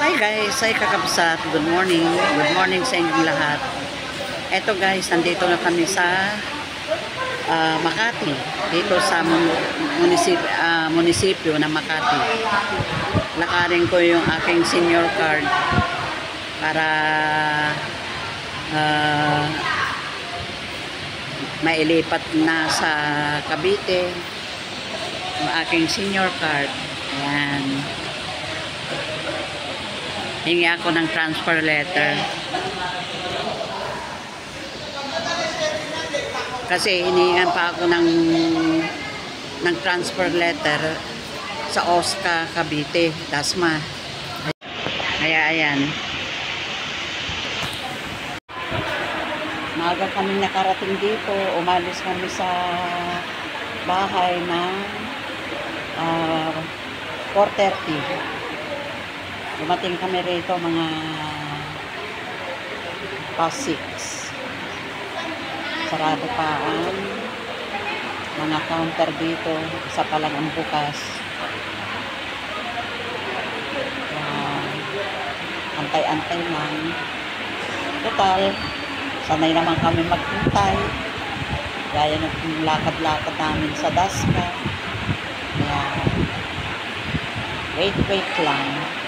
Hi guys, ay kakabsat. Good morning. Good morning sa inyong lahat. Eto guys, nandito na kami sa Makati. Dito sa munisipyo ng Makati. Lakarin ko yung aking senior card para mailipat na sa Cavite yung aking senior card. Ayan. Hingi ako ng transfer letter. Kasi hinihingan pa ako ng transfer letter sa OSCA Cavite, Dasma. Kaya ayan. Maaga kami nakarating dito. Umalis kami sa bahay ng 4:30. Dumating kami rito mga past 6. Sarado pa ang mga counter dito. Isa pa lang ang bukas. Antay-antay lang. Total, sanay naman kami magpuntay. Gaya ng lakad-lakad namin sa Dasma. Wait lang.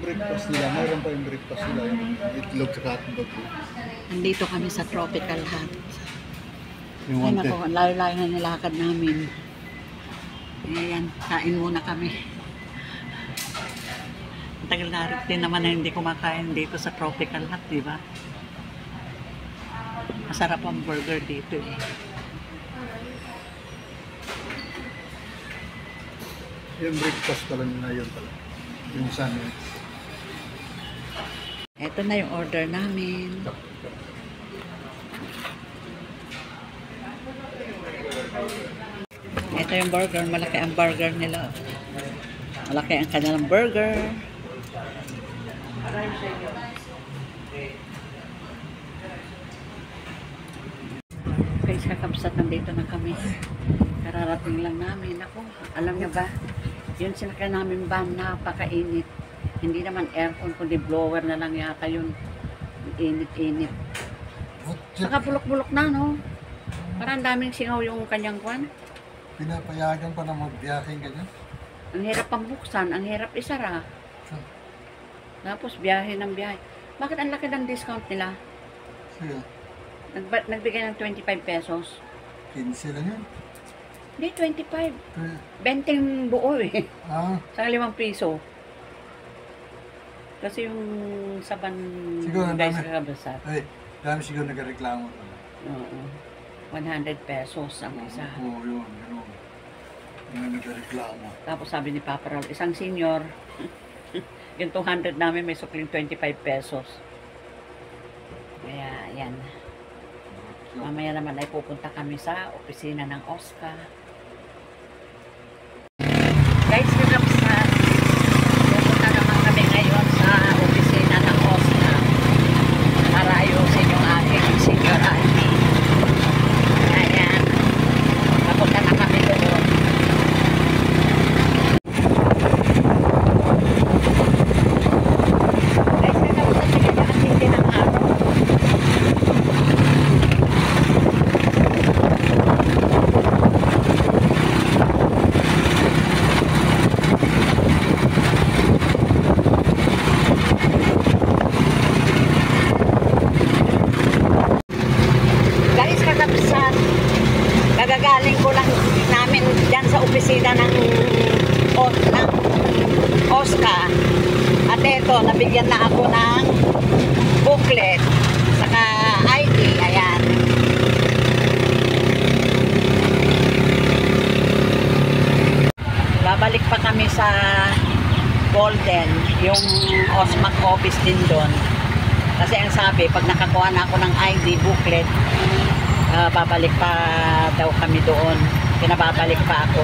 Breakfast nila, mayroon pa yung breakfast nila, yung itlog sa hotdog. Nandito kami sa Tropical Hut. Yung ay wanted. nako, layo-layo na nilakad namin. Ayan, kain muna kami. Tagal na rin naman na hindi kumakain dito sa Tropical Hut, di ba? Masarap ang burger dito eh. Yung breakfast pala nila yun pala. Yung sandwich. Ito na yung order namin. Ito yung burger. Malaki ang burger nila. Malaki ang kanilang burger. Guys, kakabsat, nandito na kami. Kararating lang namin. Ako, alam nyo ba? Yun sinakyan namin van, napakainit. Hindi naman aircon, kundi blower na lang yata yun. Init-init. Nakabulok-bulok na, no? Parang daming singaw yung kanyang kwan. Pinapayagan pa na magbiyaking ganyan? Ang hirap pang buksan, ang hirap isara. Tapos biyahe ng biyahe. Bakit ang laki ng discount nila? Sige. Nagbigay ng 25 pesos. 15 lang yun. Hindi, 25. 20 buo eh. Sa 5 piso. Kasi yung saban guys sa kabasat. Ay, dami siguro nagreklamo. Oo. 100 pesos ang isa. Oo, yun. Yung nagreklamo. Tapos sabi ni Papa Raul, isang senior, yung 200 namin may sukling 25 pesos. Kaya, yan. Mamaya naman ay pupunta kami sa opisina ng OSCA. Guys, kakapsat, pupunta naman kami ngayon sa opisina ng OSCA para ayusin yung aking senior ID. Ayan, papunta na kami doon. Guys, kakapsat, sige na kasi hindi ng araw. Gagaling ko lang namin dyan sa opisina ng OSCA. At eto, nabigyan na ako ng booklet. Saka ID. Ayan. Babalik pa kami sa Golden, yung OSMAC office din doon. Kasi ang sabi, pag nakakuha na ako ng ID booklet, babalik pa daw kami doon. Pinababalik pa ako.